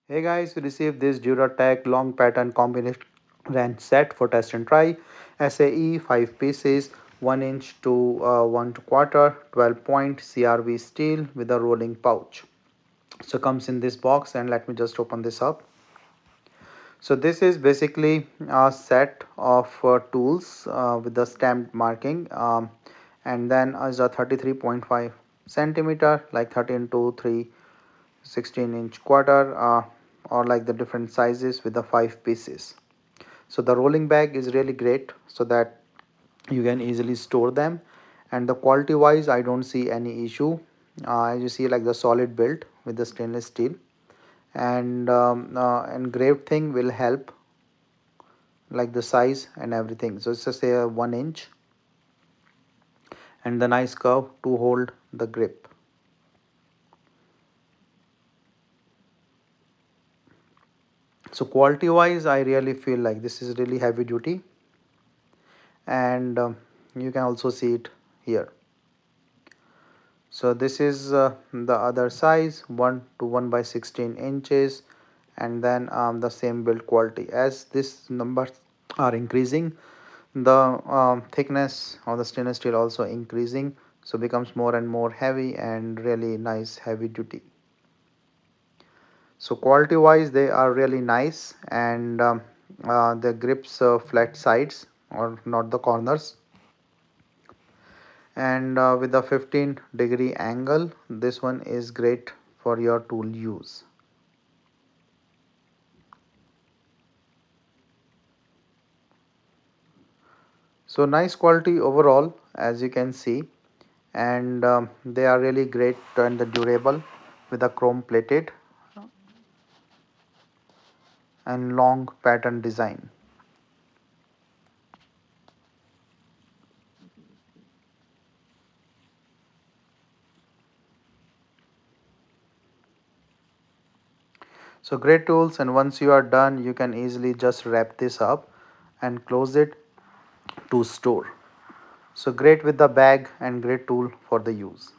Hey guys, we received this DURATECH long pattern combination wrench set for test and try. SAE 5 pieces, 1 inch to 1 quarter, 12 point CRV steel with a rolling pouch. So comes in this box, and let me just open this up. So this is basically a set of tools with the stamped marking, and then is a 33.5 centimeter, like 13 to 3 16-inch quarter, or like the different sizes with the 5 pieces. So the rolling bag is really great so that you can easily store them, and the quality wise I don't see any issue. As you see, like the solid build with the stainless steel, and engraved thing will help, like the size and everything. So it's just a 1 inch, and the nice curve to hold the grip. So quality wise I really feel like this is really heavy duty, and you can also see it here. So this is the other size, 1 to 1 by 16 inches, and then the same build quality. As this numbers are increasing, the thickness of the stainless steel also increasing, so becomes more and more heavy and really nice heavy duty. So quality wise they are really nice, and the grips flat sides or not the corners, and with a 15-degree angle, this one is great for your tool use. So nice quality overall, as you can see, and they are really great and durable with a chrome plated and long pattern design. So great tools, and once you are done you can easily just wrap this up and close it to store. So great with the bag and great tool for the use.